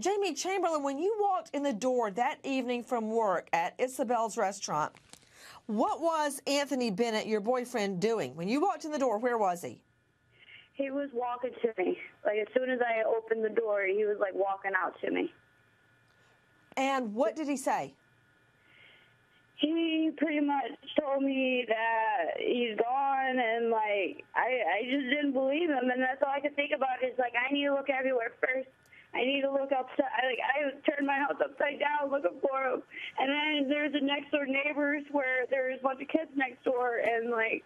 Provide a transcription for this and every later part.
Jamie Chamberlain, when you walked in the door that evening from work at Isabel's restaurant, what was Anthony Bennett, your boyfriend, doing? When you walked in the door, where was he? He was walking to me. Like, as soon as I opened the door, he was, like, walking out to me. And what did he say? He pretty much told me that he's gone, and, like, I just didn't believe him, and that's all I could think about is, like, I need to look everywhere first. I need to look upside. I turned my house upside down looking for him. And then there's the next door neighbors where there's a bunch of kids next door. And, like,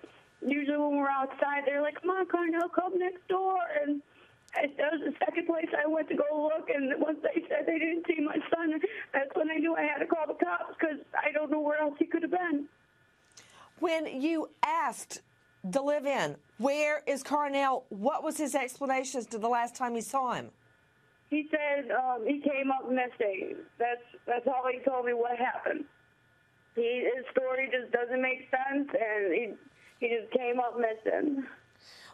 usually when we're outside, they're like, come on, Carnell, come next door. And that was the second place I went to go look. And once they said they didn't see my son, that's when I knew I had to call the cops because I don't know where else he could have been. When you asked the live-in, where is Carnell, what was his explanation as to the last time he saw him? He said he came up missing. That's all he told me what happened. His story just doesn't make sense, and he just came up missing.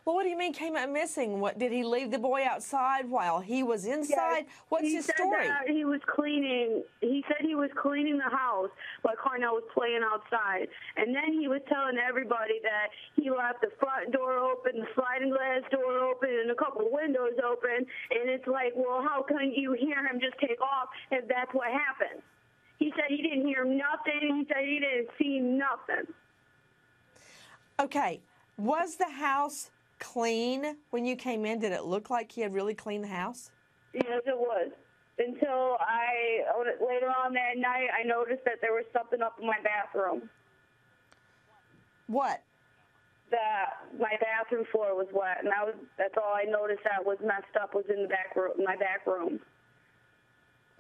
Well, what do you mean came up missing? What, did he leave the boy outside while he was inside? Yes, What's his story? He was cleaning. He said he was cleaning the house while Carnell was playing outside. And then he was telling everybody that he left the front door open, the sliding glass door open, and a couple of windows open. And it's like, well, how can you hear him just take off if that's what happened? He said he didn't hear nothing. He said he didn't see nothing. Okay. Was the house clean when you came in? Did it look like he had really cleaned the house? Yes, it was. Until later on that night, I noticed that there was something up in my bathroom. What? That my bathroom floor was wet, and that's all I noticed that was messed up was in the back room, my back room.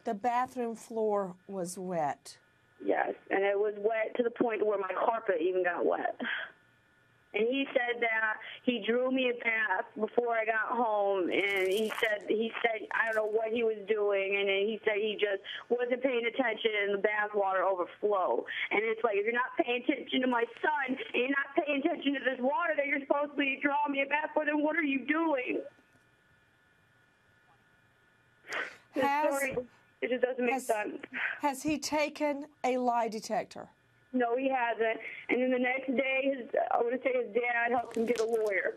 The bathroom floor was wet. Yes, and it was wet to the point where my carpet even got wet. And he said that he drew me a bath before I got home, and he said I don't know what he was doing, and then he said he just wasn't paying attention and the bath water overflowed. And it's like, if you're not paying attention to my son and you're not paying attention to this water that you're supposed to be drawing me a bath for, then what are you doing? It just doesn't make sense. Has he taken a lie detector? No, he hasn't. And then the next day, I want to say his dad helped him get a lawyer.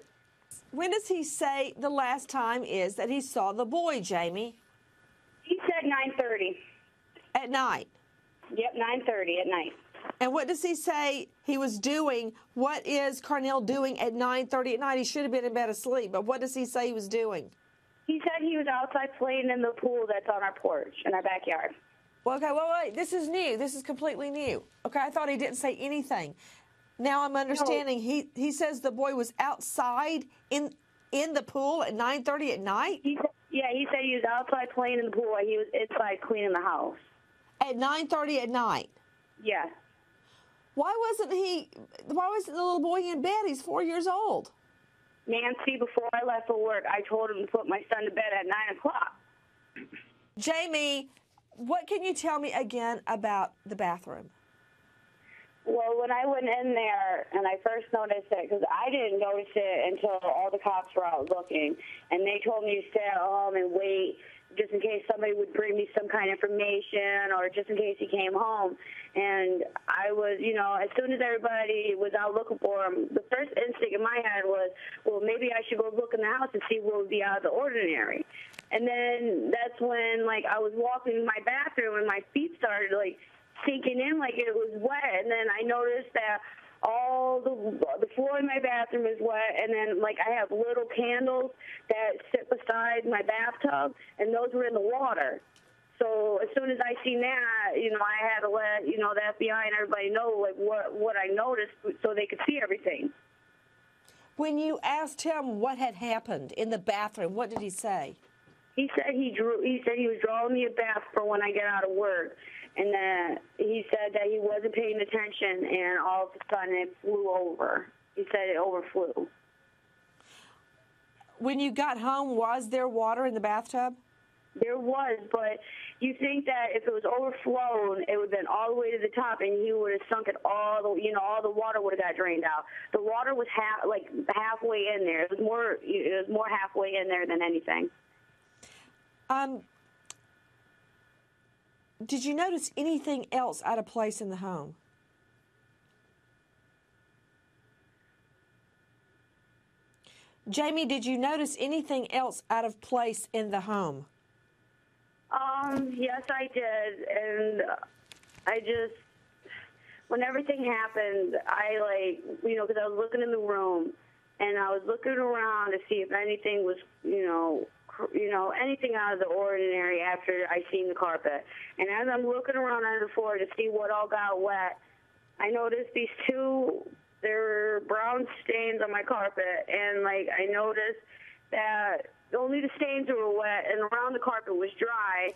When does he say the last time is that he saw the boy, Jamie? He said 9:30. At night? Yep, 9:30 at night. And what does he say he was doing? What is Carnell doing at 9:30 at night? He should have been in bed asleep, but what does he say he was doing? He said he was outside playing in the pool that's on our porch in our backyard. Well, okay, wait. This is new. This is completely new. Okay, I thought he didn't say anything. Now I'm understanding. No. He says the boy was outside in the pool at 9:30 at night? He said he was outside playing in the pool while he was inside cleaning the house. At 9:30 at night? Yeah. Why wasn't the little boy in bed? He's 4 years old. Nancy, before I left for work, I told him to put my son to bed at 9 o'clock. Jamie, what can you tell me again about the bathroom? Well, when I went in there and I first noticed it, because I didn't notice it until all the cops were out looking, and they told me to stay at home and wait just in case somebody would bring me some kind of information or just in case he came home. And I was, as soon as everybody was out looking for him, the first instinct in my head was, well, maybe I should go look in the house and see what would be out of the ordinary. And then that's when, I was walking in my bathroom and my feet started, sinking in like it was wet. And then I noticed that all the floor in my bathroom is wet. And then, I have little candles that sit beside my bathtub, and those were in the water. So as soon as I seen that, I had to let, the FBI and everybody know, what I noticed so they could see everything. When you asked him what had happened in the bathroom, what did he say? He said he was drawing me a bath for when I get out of work, and he said that he wasn't paying attention, and all of a sudden it flew over. He said it overflew. When you got home, was there water in the bathtub? There was, but you think that if it was overflown, it would have been all the way to the top, and he would have sunk it all the water would have got drained out. The water was halfway in there. It was more halfway in there than anything. did you notice anything else out of place in the home? Jamie, did you notice anything else out of place in the home? Yes, I did, and I just, when everything happened, I because I was looking in the room, and I was looking around to see if anything was, anything out of the ordinary after I seen the carpet. And as I'm looking around on the floor to see what all got wet, I noticed these there were brown stains on my carpet, and I noticed that only the stains were wet, and around the carpet was dry.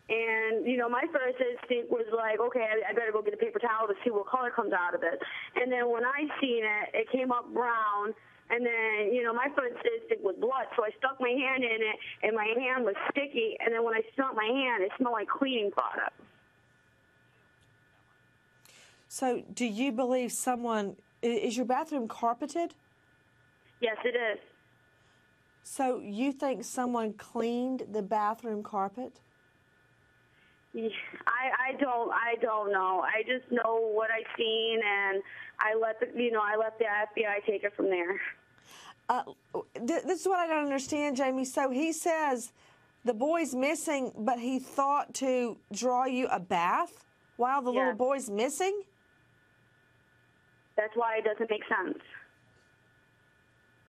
And, my first instinct was okay, I better go get a paper towel to see what color comes out of it. And then when I seen it, it came up brown. And then, my first instinct was blood. So I stuck my hand in it, and my hand was sticky. And then when I smelled my hand, it smelled like cleaning product. So do you believe is your bathroom carpeted? Yes, it is. So you think someone cleaned the bathroom carpet? I don't know. I just know what I seen, and I let the FBI take it from there. This is what I don't understand, Jamie. So he says the boy's missing, but he thought to draw you a bath while the little boy's missing? That's why it doesn't make sense.